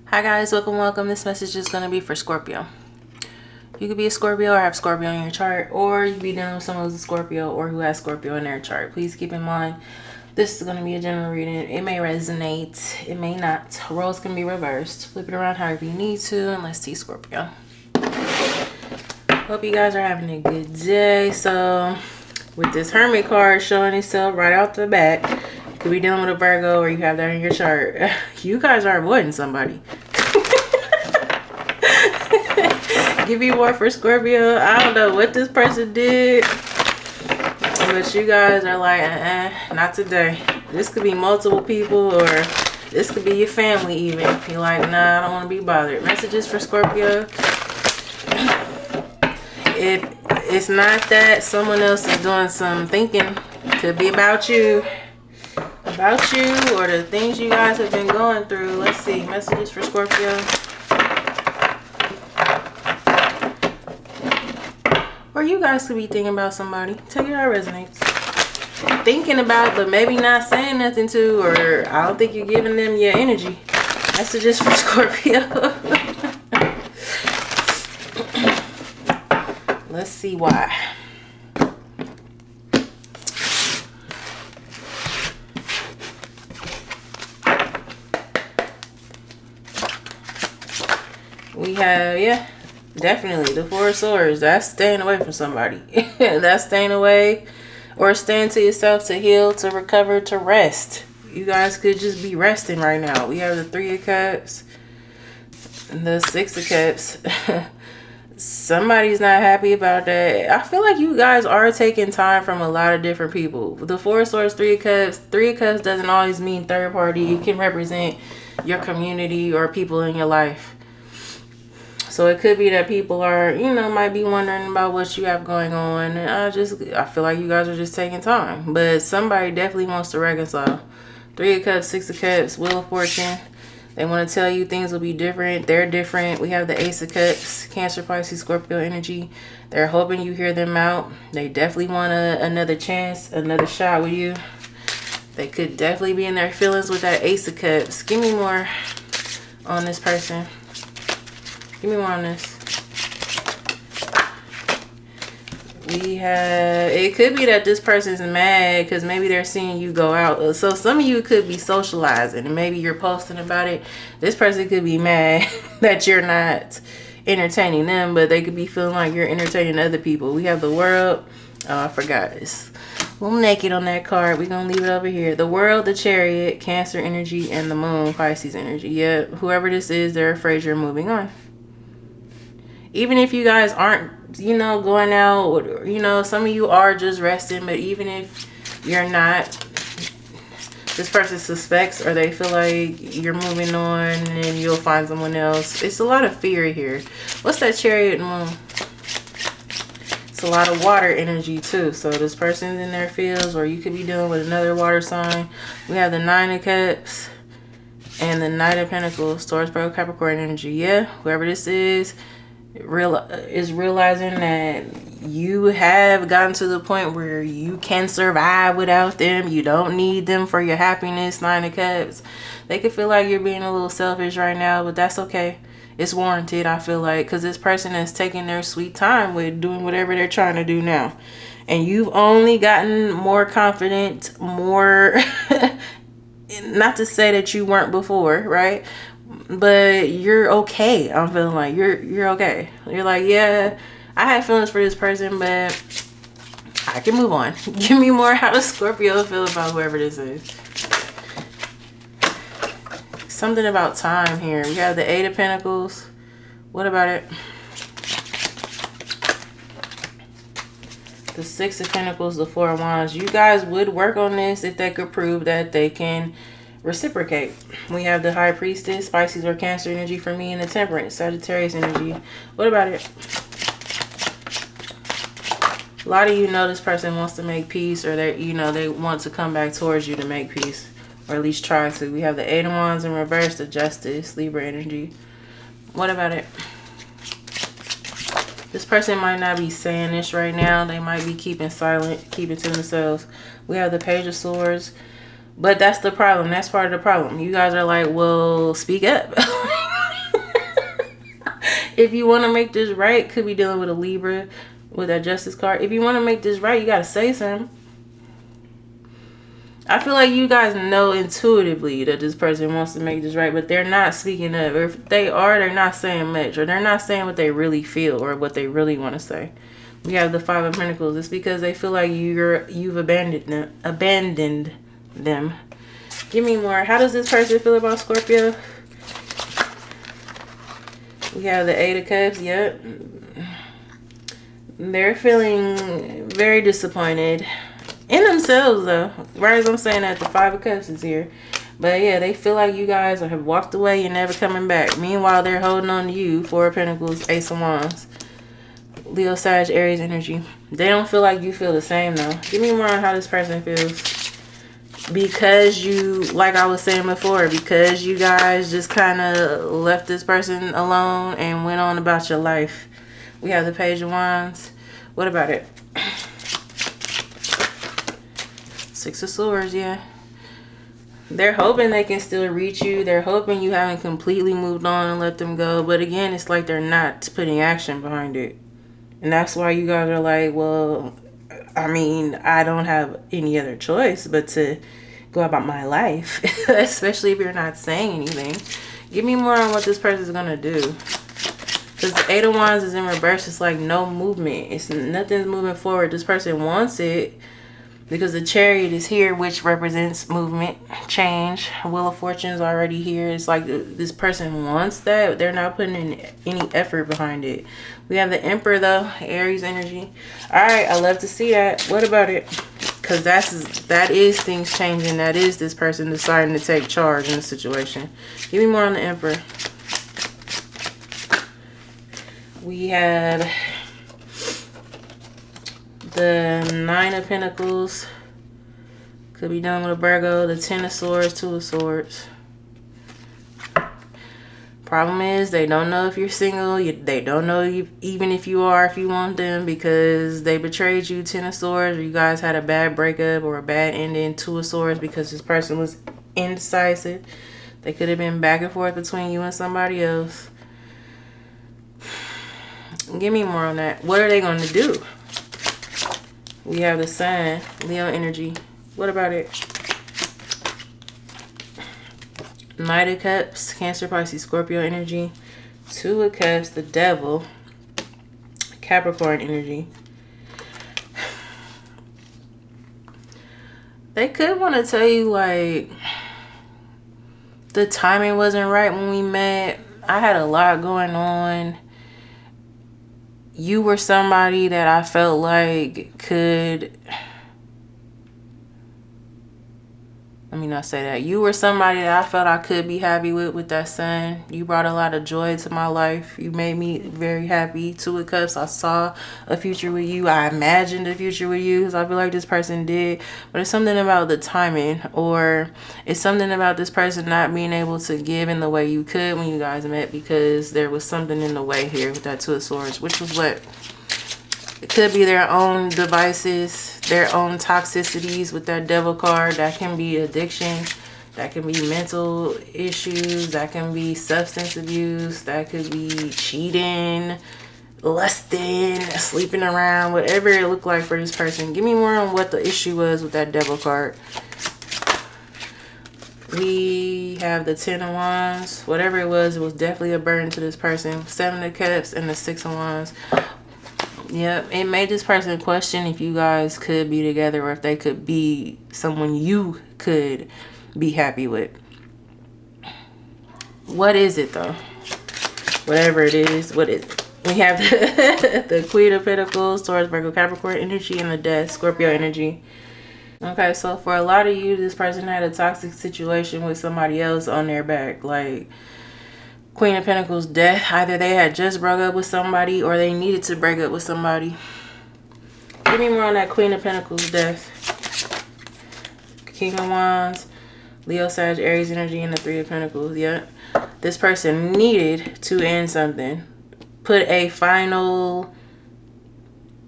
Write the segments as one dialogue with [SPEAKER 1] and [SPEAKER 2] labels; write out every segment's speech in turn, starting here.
[SPEAKER 1] Hi guys, welcome. This message is going to be for Scorpio. You could be a Scorpio or have Scorpio in your chart, or you could be dealing with someone who's a Scorpio or who has Scorpio in their chart. Please keep in mind, this is going to be a general reading. It may resonate, it may not. Roles can be reversed. Flip it around however you need to, and let's see Scorpio. Hope you guys are having a good day. So, with this Hermit card showing itself right out the back, you could be dealing with a Virgo or you have that in your chart. You guys are avoiding somebody. Give me more for Scorpio. I don't know what this person did, but you guys are like, not today. This could be multiple people, or this could be your family even. You're like, nah, I don't want to be bothered. Messages for Scorpio. If it's not that, someone else is doing some thinking. Could be about you. About you or the things you guys have been going through. Let's see. Messages for Scorpio. Or you guys could be thinking about somebody. Tell you how it resonates. Thinking about, but maybe not saying nothing to, or I don't think you're giving them your energy. Messages for Scorpio. Let's see why. We have, yeah, definitely the Four of Swords. That's staying away from somebody. That's staying away or staying to yourself to heal, to recover, to rest. You guys could just be resting right now. We have the Three of Cups, the Six of Cups. Somebody's not happy about that. I feel like you guys are taking time from a lot of different people. The Four of Swords, Three of Cups. Three of Cups doesn't always mean third party. It can represent your community or people in your life. So it could be that people are, might be wondering about what you have going on. And I feel like you guys are just taking time. But somebody definitely wants to reconcile. Three of Cups, Six of Cups, Wheel of Fortune. They want to tell you things will be different. They're different. We have the Ace of Cups, Cancer, Pisces, Scorpio energy. They're hoping you hear them out. They definitely want another chance, another shot with you. They could definitely be in their feelings with that Ace of Cups. Give me more on this person. Give me more on this. We have, it could be that this person's mad because maybe they're seeing you go out. So some of you could be socializing and maybe you're posting about it. This person could be mad that you're not entertaining them, but they could be feeling like you're entertaining other people. We have the World. Oh, I forgot. It's a little naked on that card. We're going to leave it over here. The World, the Chariot, Cancer energy, and the Moon, Pisces energy. Yeah, whoever this is, they're afraid you're moving on. Even if you guys aren't, going out, or, some of you are just resting, but even if you're not, this person suspects or they feel like you're moving on and you'll find someone else. It's a lot of fear here. What's that Chariot Moon? It's a lot of water energy too. So this person's in their fields, or you could be dealing with another water sign. We have the Nine of Cups and the Knight of Pentacles, Taurus, Virgo, Capricorn energy. Yeah, whoever this is realizing that you have gotten to the point where you can survive without them. You don't need them for your happiness. Nine of Cups. They could feel like you're being a little selfish right now, but that's okay. It's warranted, I feel like, because this person is taking their sweet time with doing whatever they're trying to do now. And you've only gotten more confident, more not to say that you weren't before, right? But you're okay. I'm feeling like you're okay. You're like, yeah, I had feelings for this person, but I can move on. Give me more. How does Scorpio feel about whoever this is? Something about time here. We have the Eight of Pentacles. What about it? The Six of Pentacles, the Four of Wands. You guys would work on this if they could prove that they can reciprocate. We have the High Priestess, Pisces or Cancer energy for me, and the Temperance, Sagittarius energy. What about it? A lot of you know this person wants to make peace, or they want to come back towards you to make peace, or at least try to. We have the Eight of Wands in reverse, the Justice, Libra energy. What about it? This person might not be saying this right now. They might be keeping silent, keeping to themselves. We have the Page of Swords. But that's the problem. That's part of the problem. You guys are like, well, speak up. If you want to make this right, could be dealing with a Libra with that Justice card. If you want to make this right, you got to say something. I feel like you guys know intuitively that this person wants to make this right, but they're not speaking up. Or if they are, they're not saying much, or they're not saying what they really feel or what they really want to say. We have the Five of Pentacles. It's because they feel like you've abandoned them. Give me more. How does this person feel about Scorpio? We have the Eight of Cups. Yep. They're feeling very disappointed in themselves, though. Right as I'm saying that, the Five of Cups is here. But yeah, they feel like you guys have walked away and never coming back. Meanwhile, they're holding on to you. Four of Pentacles, Ace of Wands. Leo, Sag, Aries energy. They don't feel like you feel the same, though. Give me more on how this person feels. Because you, like I was saying before, because you guys just kind of left this person alone and went on about your life. We have the Page of Wands. What about it? Six of Swords, yeah. They're hoping they can still reach you. They're hoping you haven't completely moved on and let them go. But again, it's like they're not putting action behind it. And that's why you guys are like, well, I mean, I don't have any other choice but to go about my life. Especially if you're not saying anything. Give me more on what this person's going to do. Because the Eight of Wands is in reverse. It's like no movement. It's nothing's moving forward. This person wants it. Because the Chariot is here, which represents movement, change. Wheel of Fortune is already here. It's like this person wants that, but they're not putting in any effort behind it. We have the Emperor, though. Aries energy. All right, I love to see that. What about it? Because that is things changing. That is this person deciding to take charge in the situation. Give me more on the Emperor. We have the Nine of Pentacles. Could be done with a Virgo. The Ten of Swords, Two of Swords. Problem is, they don't know if you're single. They don't know even if you are, if you want them, because they betrayed you. Ten of Swords. Or you guys had a bad breakup or a bad ending. Two of Swords, because this person was indecisive. They could have been back and forth between you and somebody else. Give me more on that. What are they going to do? We have the Sun, Leo energy. What about it? Knight of Cups, Cancer, Pisces, Scorpio energy. Two of Cups, the Devil, Capricorn energy. They could want to tell you, like, the timing wasn't right when we met. I had a lot going on. You were somebody that I felt like could... Let me not say that. You were somebody that I felt I could be happy with that Sun. You brought a lot of joy to my life. You made me very happy. Two of Cups, I saw a future with you. I imagined a future with you, because I feel like this person did. But it's something about the timing, or it's something about this person not being able to give in the way you could when you guys met, because there was something in the way here with that Two of Swords, which was what? It could be their own devices, their own toxicities with that Devil card. That can be addiction. That can be mental issues. That can be substance abuse. That could be cheating, lusting, sleeping around, whatever it looked like for this person. Give me more on what the issue was with that Devil card. We have the Ten of Wands. Whatever it was definitely a burden to this person. Seven of Cups and the Six of Wands. Yep, it made this person question if you guys could be together, or if they could be someone you could be happy with. What is it, though? Whatever it is, what is it? We have the Queen of Pentacles, Taurus, Virgo, Capricorn energy, and the Death, Scorpio energy. Okay, so for a lot of you, this person had a toxic situation with somebody else on their back. Like, Queen of Pentacles, Death. Either they had just broke up with somebody, or they needed to break up with somebody. Give me more on that Queen of Pentacles, Death. King of Wands, Leo, Sag, Aries energy, and the Three of Pentacles. Yep. This person needed to end something. Put a final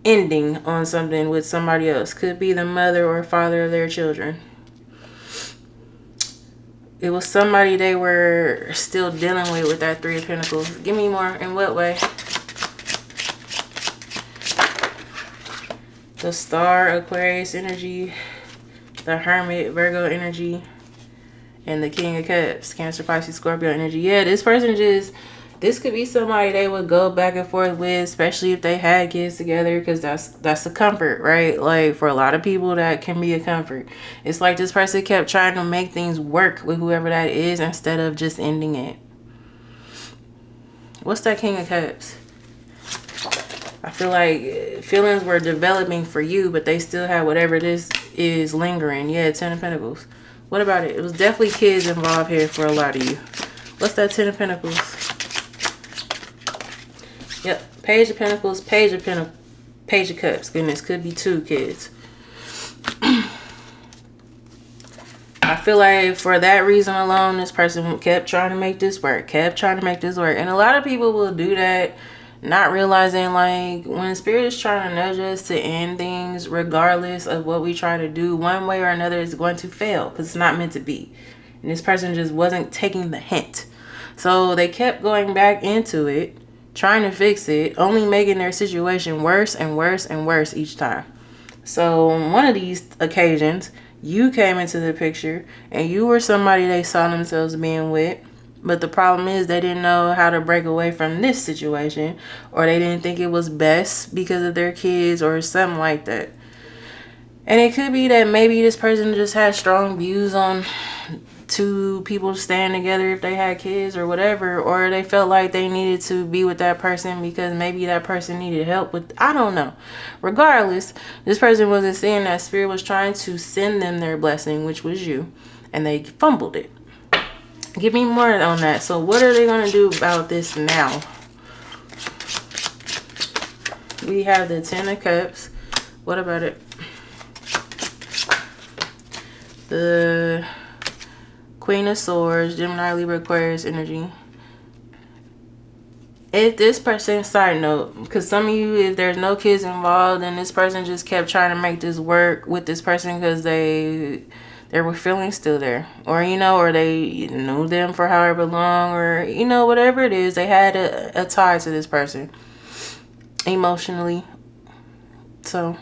[SPEAKER 1] ending on something with somebody else. Could be the mother or father of their children. It was somebody they were still dealing with that Three of Pentacles. Give me more. In what way? The Star, Aquarius energy, the Hermit, Virgo energy, and the King of Cups, Cancer, Pisces, Scorpio energy. Yeah, this person just, this could be somebody they would go back and forth with, especially if they had kids together, because that's a comfort, right? Like, for a lot of people, that can be a comfort. It's like this person kept trying to make things work with whoever that is instead of just ending it. What's that King of Cups? I feel like feelings were developing for you, but they still have whatever this is lingering. Yeah, 10 of Pentacles. What about it? It was definitely kids involved here for a lot of you. What's that 10 of Pentacles? Yep. Page of Pentacles, Page of Pentacles, Page of Cups. Goodness, could be 2 kids. I feel like for that reason alone, this person kept trying to make this work. And a lot of people will do that, not realizing, like, when Spirit is trying to nudge us to end things, regardless of what we try to do, one way or another is going to fail because it's not meant to be. And this person just wasn't taking the hint. So they kept going back into it, trying to fix it, only making their situation worse and worse and worse each time. So on one of these occasions, you came into the picture and you were somebody they saw themselves being with. But the problem is they didn't know how to break away from this situation, or they didn't think it was best because of their kids or something like that. And it could be that maybe this person just had strong views on 2 people staying together if they had kids or whatever, or they felt like they needed to be with that person because maybe that person needed help with, I don't know. Regardless, this person wasn't seeing that Spirit was trying to send them their blessing, which was you, and they fumbled it. Give me more on that. So what are they going to do about this now? We have the 10 of Cups. What about it? The Queen of Swords, Gemini, Libra, Aquarius energy. If this person, side note, because some of you, if there's no kids involved, and this person just kept trying to make this work with this person because there were feelings still there, or or they knew them for however long, or whatever it is, they had a tie to this person emotionally. So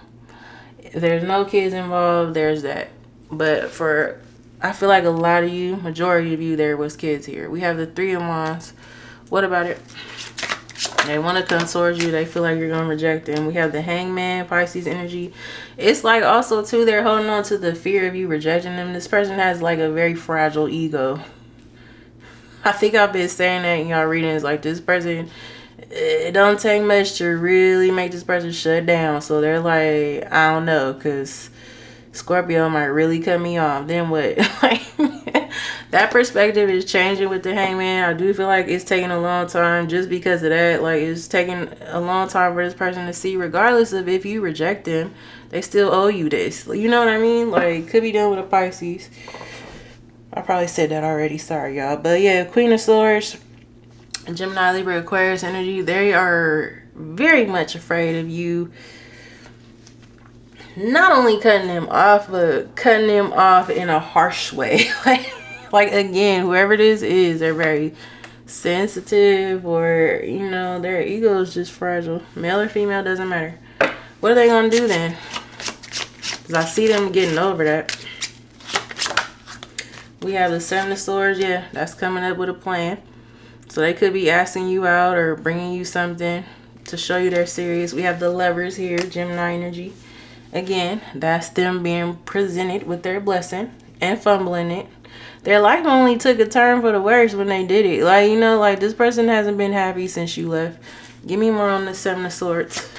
[SPEAKER 1] if there's no kids involved, there's that. But for, I feel like a lot of you, majority of you, there was kids here. We have the 3 of Wands. What about it? They want to come towards you. They feel like you're going to reject them. We have the Hangman, Pisces energy. It's like also, too, they're holding on to the fear of you rejecting them. This person has like a very fragile ego. I think I've been saying that in y'all readings. Like, this person, it don't take much to really make this person shut down. So they're like, I don't know, because Scorpio might really cut me off. Then what? Like, that perspective is changing with the Hangman. I do feel like it's taking a long time just because of that. Like, it's taking a long time for this person to see, regardless of if you reject them, they still owe you this. You know what I mean? Like, could be done with a Pisces. I probably said that already. Sorry, y'all. But yeah, Queen of Swords, Gemini, Libra, Aquarius energy. They are very much afraid of you. Not only cutting them off, but cutting them off in a harsh way. Like again, whoever this is, they're very sensitive, or their ego is just fragile. Male or female, doesn't matter. What are they gonna do then? Because I see them getting over that. We have the 7 of Swords. Yeah, that's coming up with a plan. So they could be asking you out or bringing you something to show you they're serious. We have the Lovers here, Gemini energy. Again, that's them being presented with their blessing and fumbling it. Their life only took a turn for the worse when they did it. Like, like, this person hasn't been happy since you left. Give me more on the 7 of Swords.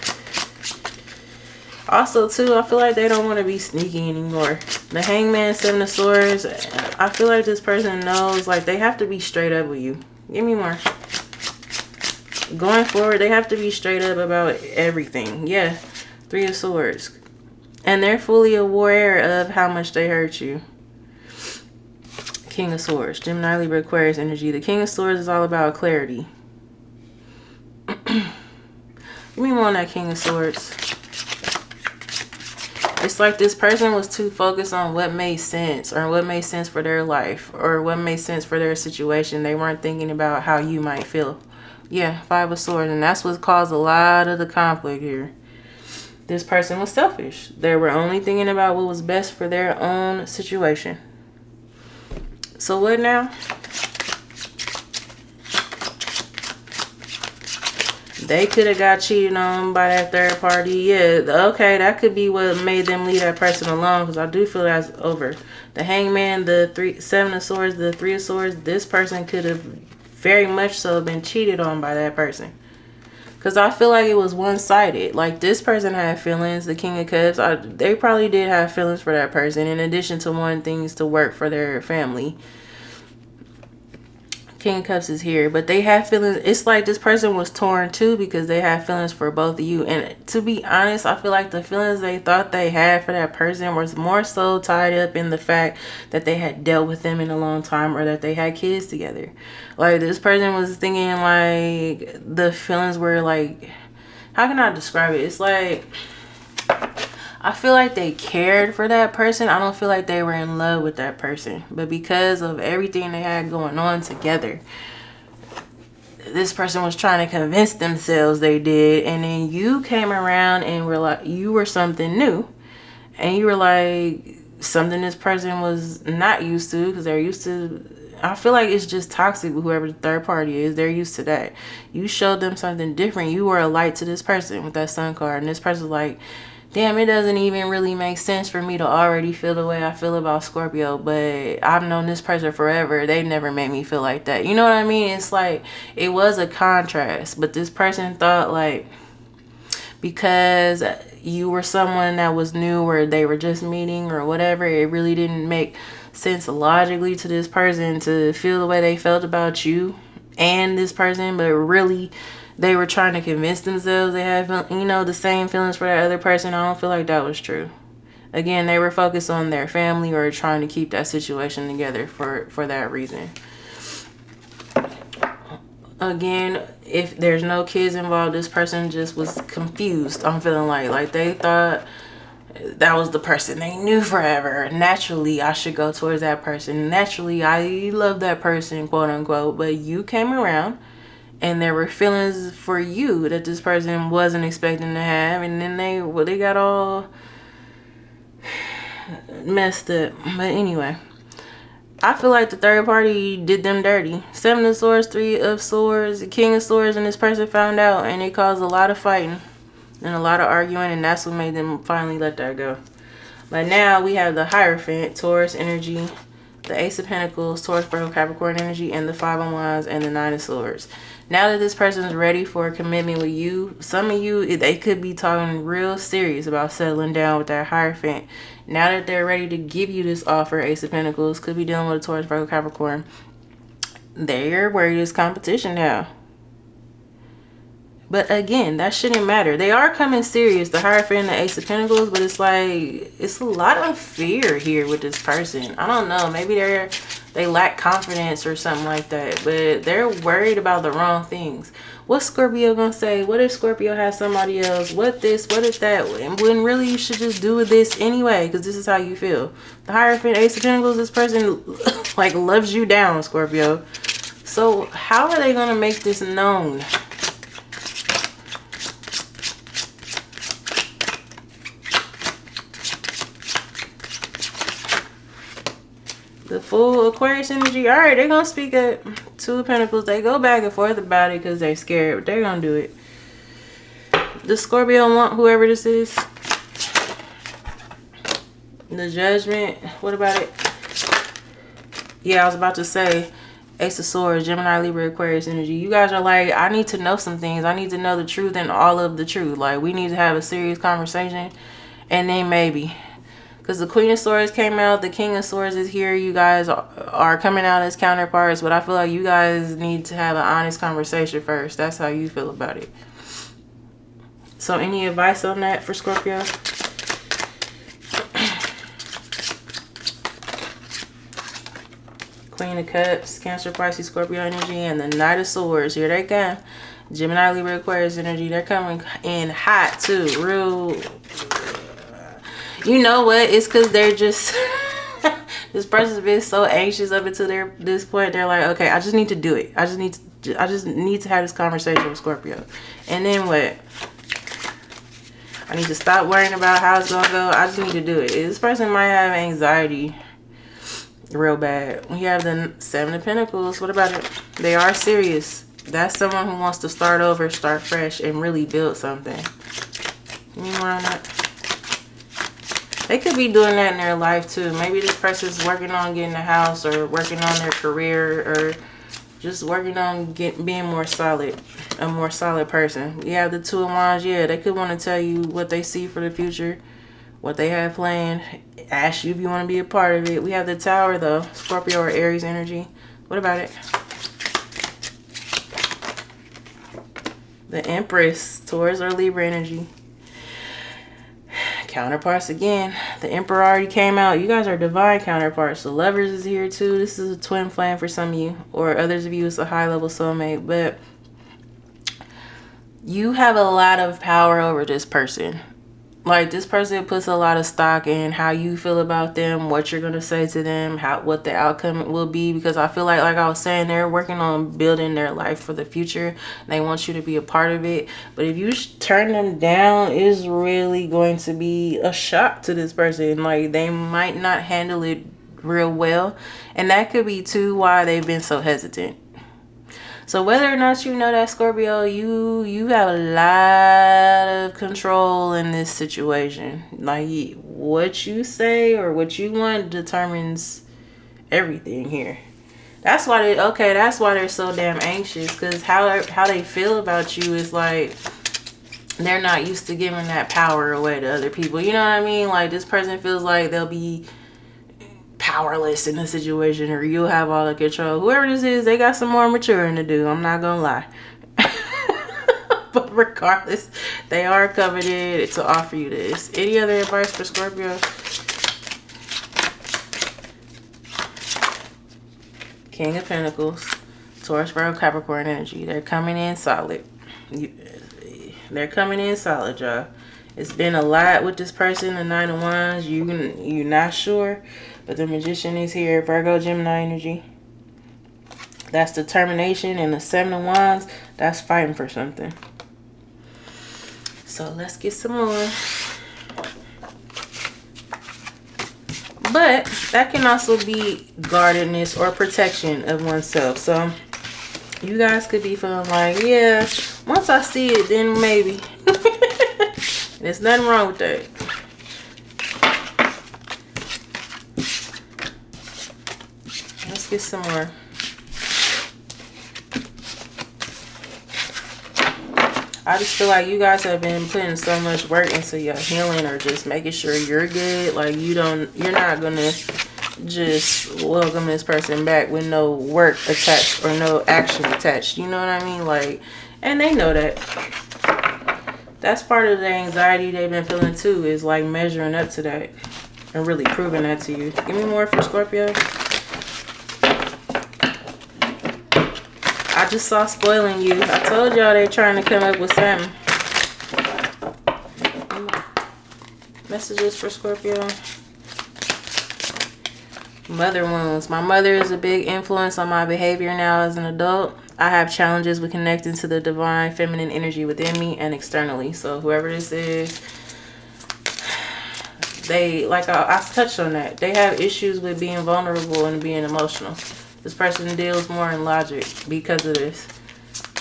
[SPEAKER 1] Also, too, I feel like they don't want to be sneaky anymore. The Hangman, 7 of Swords, I feel like this person knows, like, they have to be straight up with you. Give me more. Going forward, they have to be straight up about everything. Yeah, 3 of Swords. And they're fully aware of how much they hurt you. King of Swords, Gemini, Libra, Aquarius energy. The King of Swords is all about clarity. Give me more on that King of Swords. It's like this person was too focused on what made sense, or what made sense for their life, or what made sense for their situation. They weren't thinking about how you might feel. Yeah, 5 of Swords. And that's what caused a lot of the conflict here. This person was selfish. They were only thinking about what was best for their own situation. So what now? They could have got cheated on by that third party. Yeah, okay, that could be what made them leave that person alone, because I do feel that's over. The Hangman, the 7 of Swords, the 3 of Swords, this person could have very much so been cheated on by that person. Because I feel like it was one-sided. Like, this person had feelings, the King of Cups. They probably did have feelings for that person, in addition to wanting things to work for their family. King of Cups is here, but they have feelings. It's like this person was torn too, because they have feelings for both of you. And to be honest, I feel like the feelings they thought they had for that person was more so tied up in the fact that they had dealt with them in a long time, or that they had kids together. Like, this person was thinking like the feelings were like, how can I describe it? It's like, I feel like they cared for that person. I don't feel like they were in love with that person. But because of everything they had going on together, this person was trying to convince themselves they did. And then you came around and were like, you were something new. And you were like something this person was not used to, because they're used to, I feel like it's just toxic with whoever the third party is. They're used to that. You showed them something different. You were a light to this person with that Sun card. And this person's like, damn, it doesn't even really make sense for me to already feel the way I feel about Scorpio, but I've known this person forever. They never made me feel like that. You know what I mean? It's like, it was a contrast, but this person thought like, because you were someone that was new, or they were just meeting or whatever, it really didn't make sense logically to this person to feel the way they felt about you and this person, but really they were trying to convince themselves they had, you know, the same feelings for that other person. I don't feel like that was true. Again, they were focused on their family, or trying to keep that situation together for that reason. Again, if there's no kids involved, this person just was confused. I'm feeling like they thought that was the person they knew forever. Naturally, I should go towards that person. Naturally, I love that person, quote unquote. But you came around, and there were feelings for you that this person wasn't expecting to have. And then they got all messed up. But anyway, I feel like the third party did them dirty. 7 of Swords, 3 of Swords, King of Swords, and this person found out. And it caused a lot of fighting and a lot of arguing. And that's what made them finally let that go. But now we have the Hierophant, Taurus energy, the Ace of Pentacles, Taurus, Virgo, Capricorn energy, and the 5 of Wands, and the 9 of Swords. Now that this person is ready for a commitment with you, some of you, they could be talking real serious about settling down with that Hierophant. Now that they're ready to give you this offer, Ace of Pentacles, could be dealing with a Taurus, Virgo, Capricorn. They're worried it's competition now. But again, that shouldn't matter. They are coming serious, the Hierophant and the Ace of Pentacles, but it's like, it's a lot of fear here with this person. I don't know, maybe they lack confidence or something like that, but they're worried about the wrong things. What's Scorpio gonna say? What if Scorpio has somebody else? What this, what if that? And when really you should just do this anyway, because this is how you feel. The Hierophant, Ace of Pentacles, this person like loves you down, Scorpio. So how are they gonna make this known? The full Aquarius energy. All right, they're going to speak up. 2 of Pentacles. They go back and forth about it because they're scared. But they're going to do it. The Scorpio want whoever this is. The Judgment. What about it? Yeah, I was about to say Ace of Swords, Gemini, Libra, Aquarius energy. You guys are like, I need to know some things. I need to know the truth and all of the truth. Like, we need to have a serious conversation. And then maybe. Because the Queen of Swords came out. The King of Swords is here. You guys are coming out as counterparts. But I feel like you guys need to have an honest conversation first. That's how you feel about it. So any advice on that for Scorpio? Queen of Cups, Cancer, Pisces, Scorpio energy, and the Knight of Swords. Here they come. Gemini, Libra, Aquarius energy. They're coming in hot too. Real... You know what? It's because they're just this person's been so anxious up until this point. They're like, okay, I just need to do it. I just need to have this conversation with Scorpio. And then what? I need to stop worrying about how it's gonna go. I just need to do it. This person might have anxiety real bad. We have the 7 of Pentacles. What about it? They are serious. That's someone who wants to start over, start fresh, and really build something. Give me more on that. They could be doing that in their life too. Maybe this person's working on getting a house, or working on their career, or just working on being more solid, a more solid person. You have the 2 of Wands. Yeah, they could want to tell you what they see for the future, what they have planned. Ask you if you want to be a part of it. We have the Tower though, Scorpio or Aries energy. What about it? The Empress, Taurus or Libra energy. Counterparts again. The Emperor already came out. You guys are divine counterparts. The Lovers is here too. This is a twin flame for some of you, or others of you it's a high level soulmate. But you have a lot of power over this person. Like, this person puts a lot of stock in how you feel about them, what you're gonna say to them, what the outcome will be. Because I feel like I was saying, they're working on building their life for the future. They want you to be a part of it. But if you turn them down, it's really going to be a shock to this person. Like, they might not handle it real well, and that could be too why they've been so hesitant. So whether or not you know that, Scorpio, you have a lot of control in this situation. Like, what you say or what you want determines everything here. That's why that's why they're so damn anxious, because how they feel about you is like they're not used to giving that power away to other people. You know what I mean? Like, this person feels like they'll be powerless in the situation, or you'll have all the control. Whoever this is, they got some more maturing to do. I'm not gonna lie. But regardless, they are committed to offer you this. Any other advice for Scorpio? King of Pentacles, Taurus, Virgo, Capricorn energy. They're coming in solid. They're coming in solid, y'all. It's been a lot with this person. The 9 of Wands, you're not sure. But the Magician is here, Virgo, Gemini energy. That's determination. And the 7 of Wands, that's fighting for something. So let's get some more. But that can also be guardedness or protection of oneself. So you guys could be feeling like, yeah, once I see it, then maybe. There's nothing wrong with that. Let's get some more. I just feel like you guys have been putting so much work into your healing, or just making sure you're good. Like, you're not gonna just welcome this person back with no work attached or no action attached. You know what I mean? Like, and they know that. That's part of the anxiety they've been feeling too, is like measuring up to that and really proving that to you. Give me more for Scorpio. I just saw spoiling you. I told y'all they're trying to come up with something. Messages for Scorpio. Mother wounds. My mother is a big influence on my behavior now as an adult. I have challenges with connecting to the divine feminine energy within me and externally. So whoever this is, they, like I touched on that, they have issues with being vulnerable and being emotional. This person deals more in logic because of this.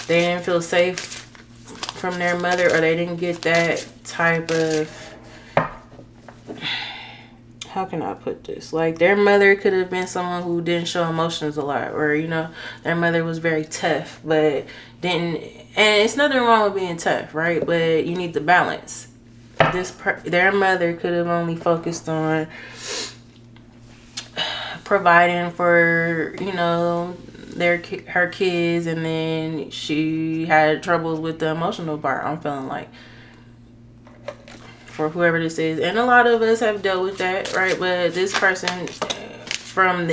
[SPEAKER 1] They didn't feel safe from their mother, or they didn't get that type of, how can I put this? Like, their mother could have been someone who didn't show emotions a lot, or, you know, their mother was very tough, but didn't, and it's nothing wrong with being tough, right? But you need the balance. Their mother could have only focused on providing for, you know, her kids, and then she had troubles with the emotional part, I'm feeling like, for whoever this is. And a lot of us have dealt with that, right? But this person, from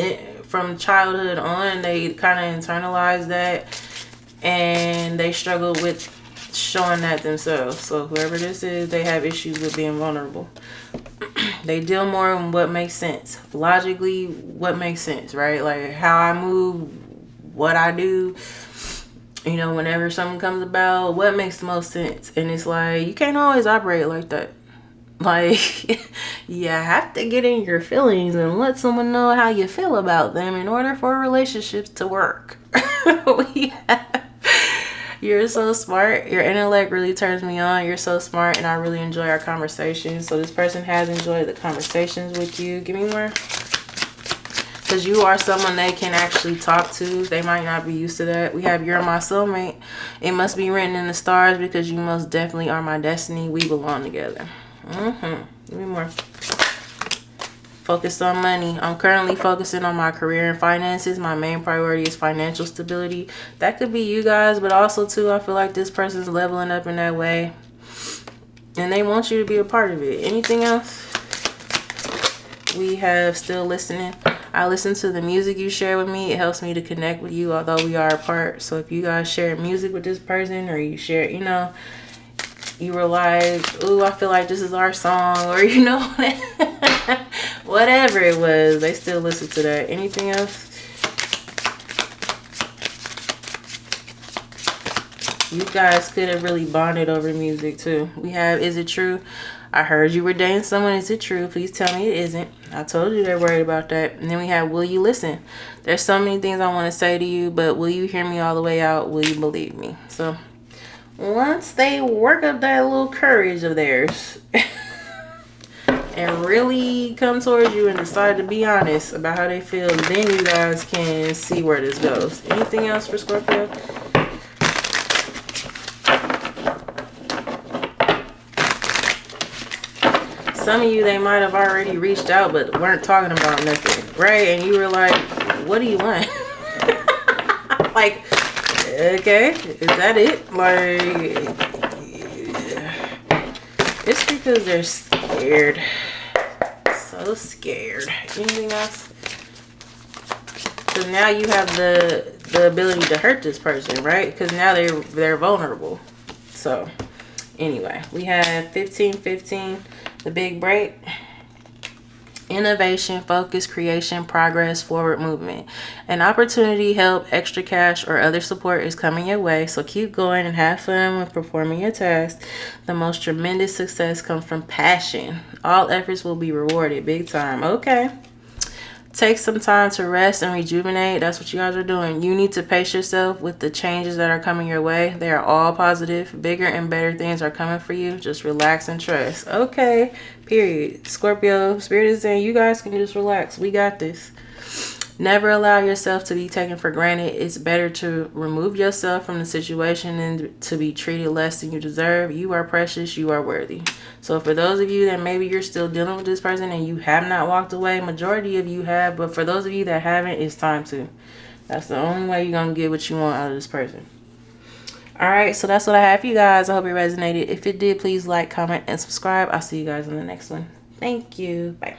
[SPEAKER 1] childhood on, they kind of internalized that, and they struggle with showing that themselves. So whoever this is, they have issues with being vulnerable. They deal more in what makes sense. Logically, what makes sense, right? Like how I move, what I do, you know, whenever something comes about, what makes the most sense. And it's like, you can't always operate like that. Like, you have to get in your feelings and let someone know how you feel about them in order for relationships to work. You're so smart. Your intellect really turns me on. You're so smart, and I really enjoy our conversations. So this person has enjoyed the conversations with you. Give me more. Because you are someone they can actually talk to. They might not be used to that. We have you're my soulmate. It must be written in the stars because you most definitely are my destiny. We belong together. Give me more. Focused on money. I'm currently focusing on my career and finances. My main priority is financial stability. That could be you guys, but also too, I feel like this person's leveling up in that way. And they want you to be a part of it. Anything else? We have still listening. I listen to the music you share with me. It helps me to connect with you, although we are apart. So if you guys share music with this person, or you share, you know, you were like, ooh, I feel like this is our song, or you know, whatever it was, they still listen to that. Anything else? You guys could have really bonded over music too. We have, is it true? I heard you were dating someone. Is it true? Please tell me it isn't. I told you they're worried about that. And then we have, will you listen? There's so many things I want to say to you, but will you hear me all the way out? Will you believe me? So once they work up that little courage of theirs and really come towards you and decide to be honest about how they feel, then you guys can see where this goes. Anything else for Scorpio? Some of you, they might have already reached out but weren't talking about nothing, right? And you were like, what do you want? Like, okay, is that it? Like, it's because they're scared. So scared. Anything else? Because now you have the ability to hurt this person, right? Because now they're vulnerable. So anyway, we have 1515, the big break. Innovation, focus, creation, progress, forward movement. An opportunity, help, extra cash, or other support is coming your way, so keep going and have fun when performing your task. The most tremendous success comes from passion. All efforts will be rewarded big time. Okay. Take some time to rest and rejuvenate. That's what you guys are doing. You need to pace yourself with the changes that are coming your way. They are all positive. Bigger and better things are coming for you. Just relax and trust. Okay, period. Scorpio, Spirit is saying you guys can just relax. We got this. Never allow yourself to be taken for granted. It's better to remove yourself from the situation than to be treated less than you deserve. You are precious. You are worthy. So for those of you that maybe you're still dealing with this person and you have not walked away, majority of you have, but for those of you that haven't, it's time to. That's the only way you're going to get what you want out of this person. All right, so that's what I have for you guys. I hope it resonated. If it did, please like, comment, and subscribe. I'll see you guys in the next one. Thank you. Bye.